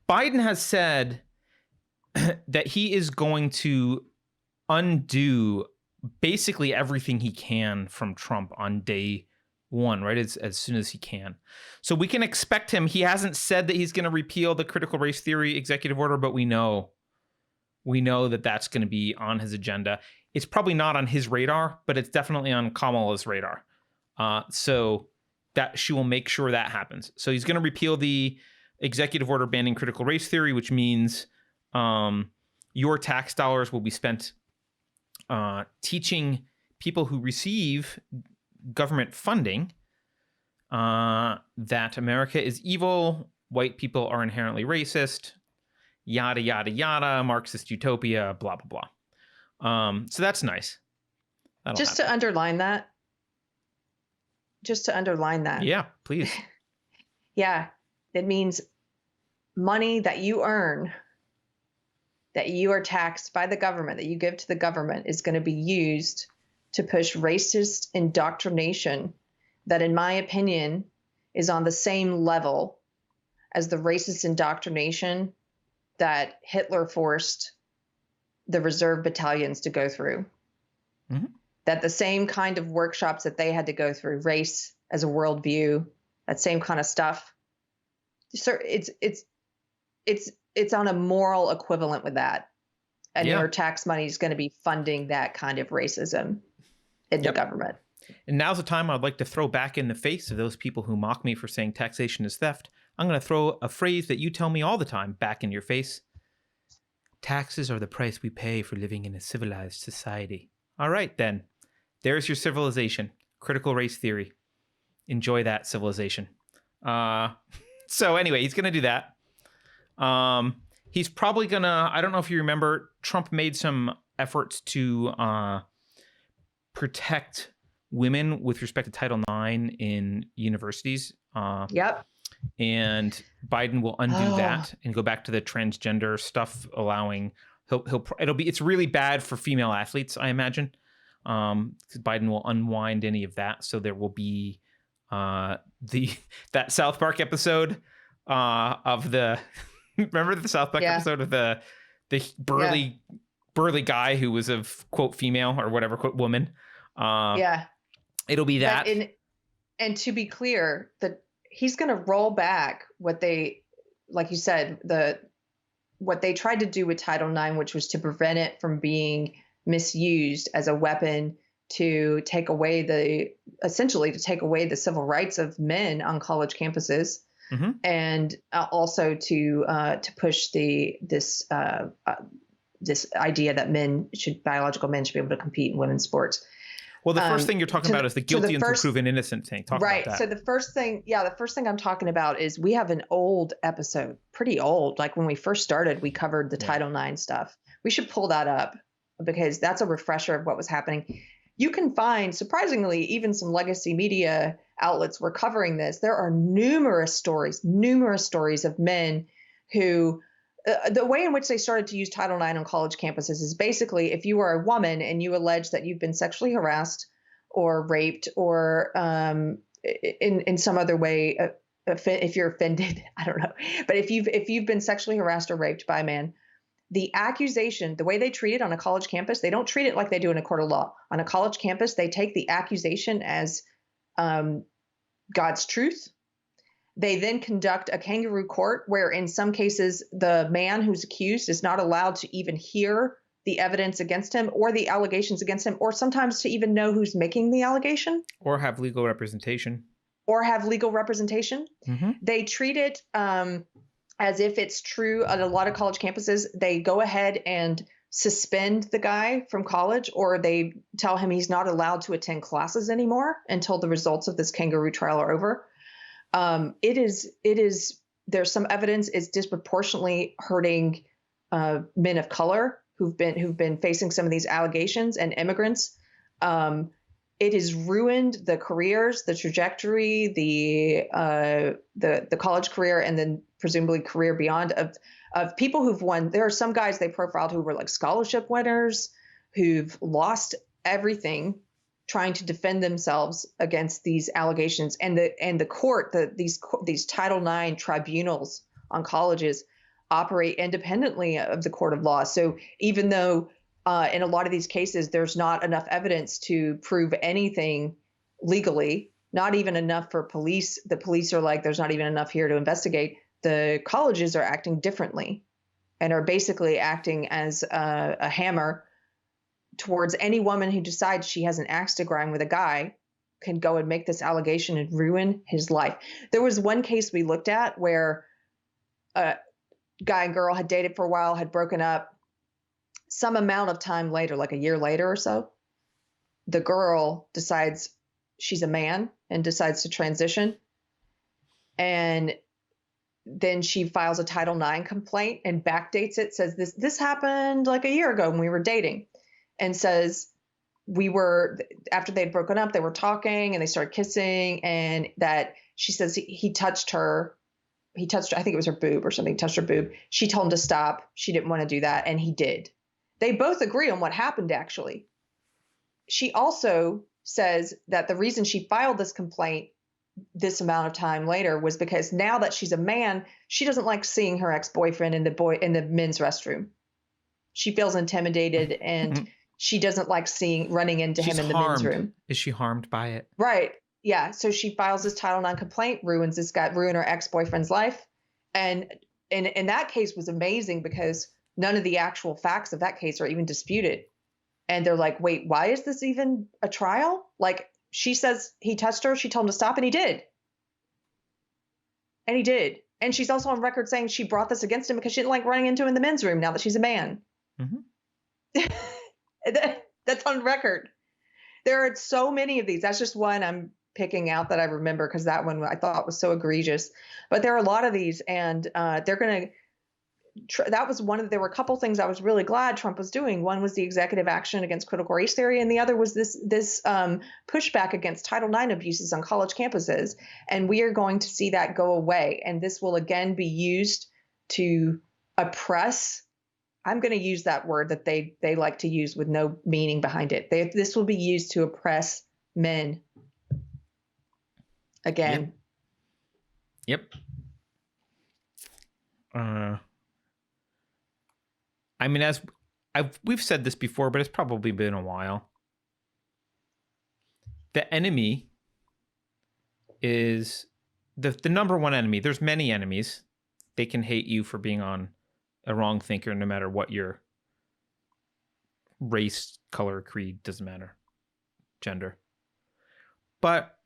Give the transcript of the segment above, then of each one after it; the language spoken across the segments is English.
Biden has said that he is going to undo basically everything he can from Trump on day one, right? As soon as he can. So we can expect him. He hasn't said that he's going to repeal the critical race theory executive order, but we know that that's going to be on his agenda. It's probably not on his radar, but it's definitely on Kamala's radar. So that she will make sure that happens. So he's going to repeal the executive order banning critical race theory, which means your tax dollars will be spent teaching people who receive government funding that America is evil, white people are inherently racist, yada, yada, yada, Marxist utopia, blah, blah, blah. So that's nice. Just to underline that. Yeah, please. Yeah. It means money that you earn, that you are taxed by the government, that you give to the government, is going to be used to push racist indoctrination that, in my opinion, is on the same level as the racist indoctrination that Hitler forced the reserve battalions to go through. Mm-hmm. That the same kind of workshops that they had to go through, race as a worldview, that same kind of stuff. So it's on a moral equivalent with that. And your tax money is going to be funding that kind of racism in the government. And now's the time I'd like to throw back in the face of those people who mock me for saying taxation is theft. I'm going to throw a phrase that you tell me all the time back in your face. Taxes are the price we pay for living in a civilized society. All right, then. There's your civilization. Critical race theory. Enjoy that civilization. So anyway, he's going to do that. He's probably going to, I don't know if you remember, Trump made some efforts to protect women with respect to Title IX in universities. Yep. And Biden will undo that and go back to the transgender stuff, allowing it's really bad for female athletes, I imagine. Biden will unwind any of that, so there will be that South Park episode of the remember the South Park episode of the burly guy who was of quote female or whatever quote woman. It'll be that. And to be clear, that he's going to roll back what they, like you said, what they tried to do with Title IX, which was to prevent it from being misused as a weapon to take away the civil rights of men on college campuses, mm-hmm. and also to push this idea that biological men should be able to compete in women's sports. Well, the first thing you're talking about is the guilty until proven innocent thing. Talk about that. So the first thing I'm talking about is we have an old episode, pretty old. Like when we first started, we covered the Title IX stuff. We should pull that up because that's a refresher of what was happening. You can find, surprisingly, even some legacy media outlets were covering this. There are numerous stories of men who, the way in which they started to use Title IX on college campuses is basically if you are a woman and you allege that you've been sexually harassed or raped or in some other way, if you're offended, I don't know. But if you've been sexually harassed or raped by a man, the accusation, the way they treat it on a college campus, they don't treat it like they do in a court of law. On a college campus, they take the accusation as God's truth. They then conduct a kangaroo court where in some cases the man who's accused is not allowed to even hear the evidence against him or the allegations against him, or sometimes to even know who's making the allegation. Or have legal representation. Mm-hmm. They treat it as if it's true at a lot of college campuses. They go ahead and suspend the guy from college, or they tell him he's not allowed to attend classes anymore until the results of this kangaroo trial are over. There's some evidence it's disproportionately hurting men of color who've been facing some of these allegations, and immigrants. It has ruined the careers, the trajectory, the college career, and then presumably career beyond of people who've won. There are some guys they profiled who were like scholarship winners, who've lost everything trying to defend themselves against these allegations. And the court, these Title IX tribunals on colleges operate independently of the court of law. So even though in a lot of these cases there's not enough evidence to prove anything legally, not even enough for police, the police are like, there's not even enough here to investigate. The colleges are acting differently and are basically acting as a hammer towards any woman who decides she has an axe to grind with a guy, can go and make this allegation and ruin his life. There was one case we looked at where a guy and girl had dated for a while, had broken up. Some amount of time later, like a year later or so, the girl decides she's a man and decides to transition. And then she files a Title IX complaint and backdates it, says this happened like a year ago when we were dating, and says after they'd broken up, they were talking and they started kissing, and that she says he touched her. He touched her, I think it was her boob or something, touched her boob. She told him to stop. She didn't want to do that, and he did. They both agree on what happened, actually. She also says that the reason she filed this complaint this amount of time later was because now that she's a man, she doesn't like seeing her ex-boyfriend in the men's restroom. She feels intimidated, and she doesn't like running into him in the men's room. Is she harmed by it? Right. Yeah. So she files this Title IX complaint, ruin her ex-boyfriend's life. And in that case was amazing because none of the actual facts of that case are even disputed. And they're like, wait, why is this even a trial? Like, she says he touched her, she told him to stop, and he did. And he did. And she's also on record saying she brought this against him because she didn't like running into him in the men's room now that she's a man. Mm-hmm. That's on record. There are so many of these. That's just one I'm picking out that I remember because that one I thought was so egregious. But there are a lot of these, and they're going to. That was there were a couple things I was really glad Trump was doing. One was the executive action against critical race theory, and the other was this pushback against Title IX abuses on college campuses. And we are going to see that go away. And this will again be used to oppress. I'm going to use that word that they like to use with no meaning behind it. This will be used to oppress men again. Yep. I mean, we've said this before, but it's probably been a while. The enemy is the number one enemy. There's many enemies. They can hate you for being on a wrong thinker, no matter what your race, color, creed, doesn't matter, gender. But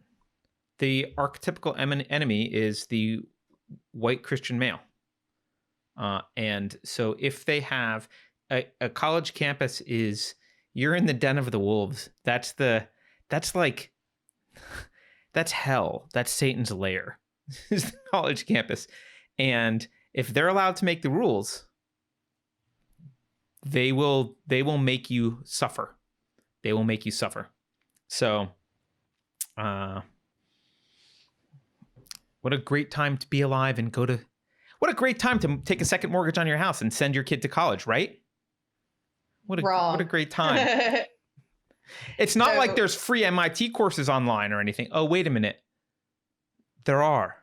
the archetypical enemy is the white Christian male. And so if they have a college campus you're in the den of the wolves. That's hell. That's Satan's lair, is the college campus. And if they're allowed to make the rules, they will make you suffer. They will make you suffer. So, what a great time to be alive and what a great time to take a second mortgage on your house and send your kid to college, right? What a great time. It's not like there's free MIT courses online or anything. Oh, wait a minute. There are.